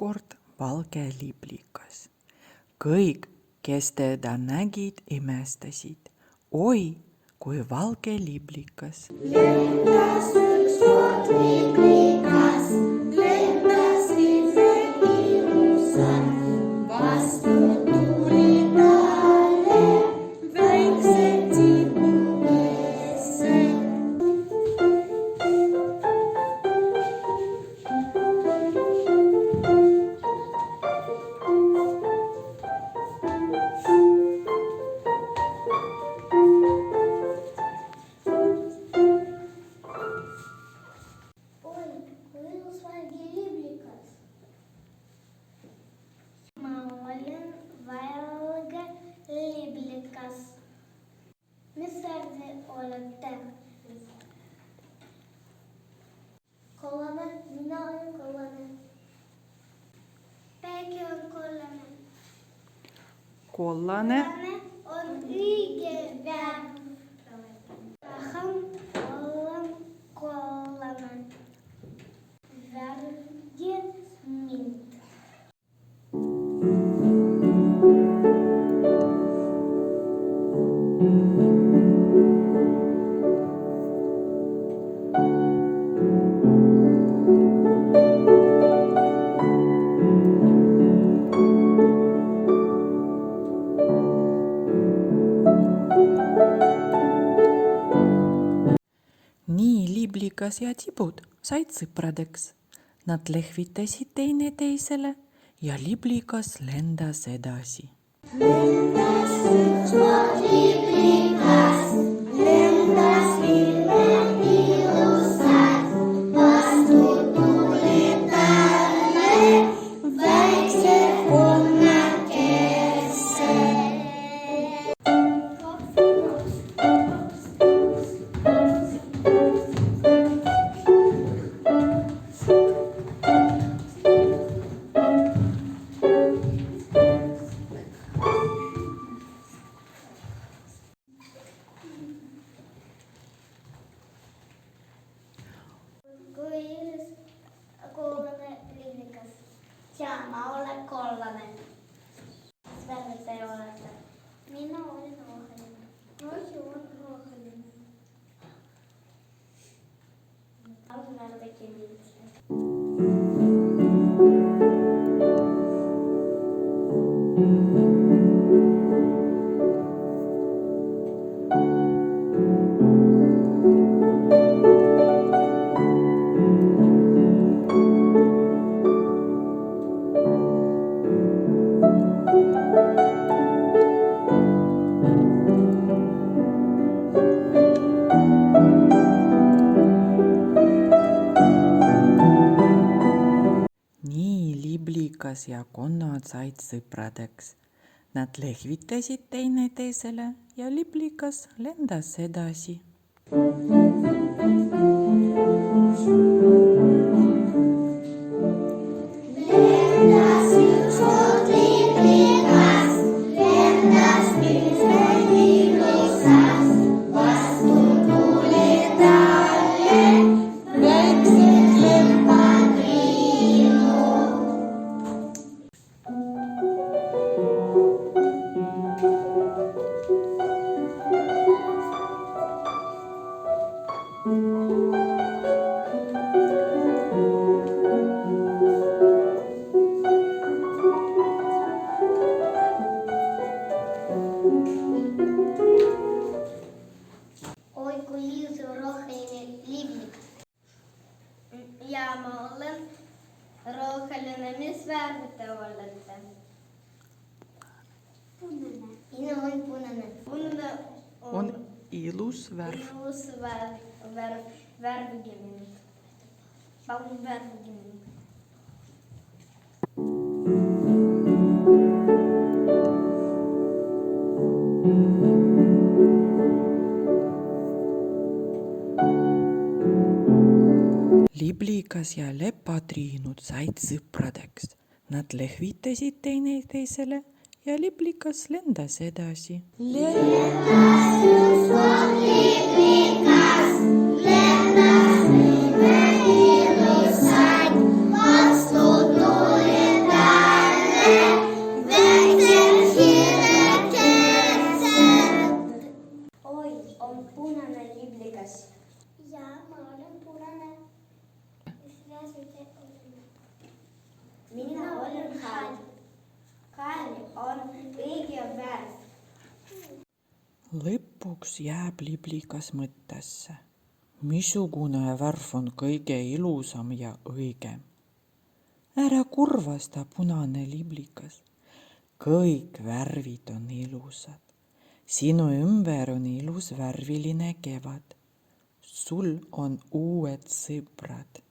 ükskord valge liblikas. Kõik, kes teda nägid, imestasid. Oi, kui valge liblikas. Lendas ükskord liblikas, lendas ilmselt ilusalt. Vastu tuli talle väikse tibukese. Mis värvi olette? Kollane, minä olen kollane. Päikki on kollane. Kollane. Kollane on õige värv. Tahan olla kollane. Värvige mind. Nii liblikas ja tibud said sõpradeks. Nad lehvitasid teineteisele ja liblikas lendas edasi. Lendas ükskord liblikas, lendas ilmselt ilusalt. Vastu tuli talle väikse kunnakese. Kui ilus kollane liblikas. Jaa, ma olen kollane. Mis värvi te olete? Minä olen roheline. Rohi on roheline. Olen värvike mind. Liblikas ja konnad said sõpradeks. Nad lehvitasid teineteisele ja liblikas lendas edasi. Lendas ükskord liblikas, lendas ilmselt ilusalt. Vastu tuli talle väiksed lempakriilud. Oi, kui ilus roheline liblikas. Ja ma olen roheline. Mis värvi te olete? Punane. Minä olen punainen. Punane On ilus värv. ilus värvige mind. Palun värvige mind. Liblikas ja lepatriinud said sõpradeks. Nad lehvitasid teineteisele ja liblikas lendas edasi. Lendas ükskord liblikas, lendas ilmselt ilusalt. Vastu tuli Lõpuks jääb liblikas mõttesse, missugune värv on kõige ilusam ja õigem. Ära kurvasta, punane liblikas. Kõik värvid on ilusad. Sinu ümber on ilus värviline kevad. Sul on uued sõbrad.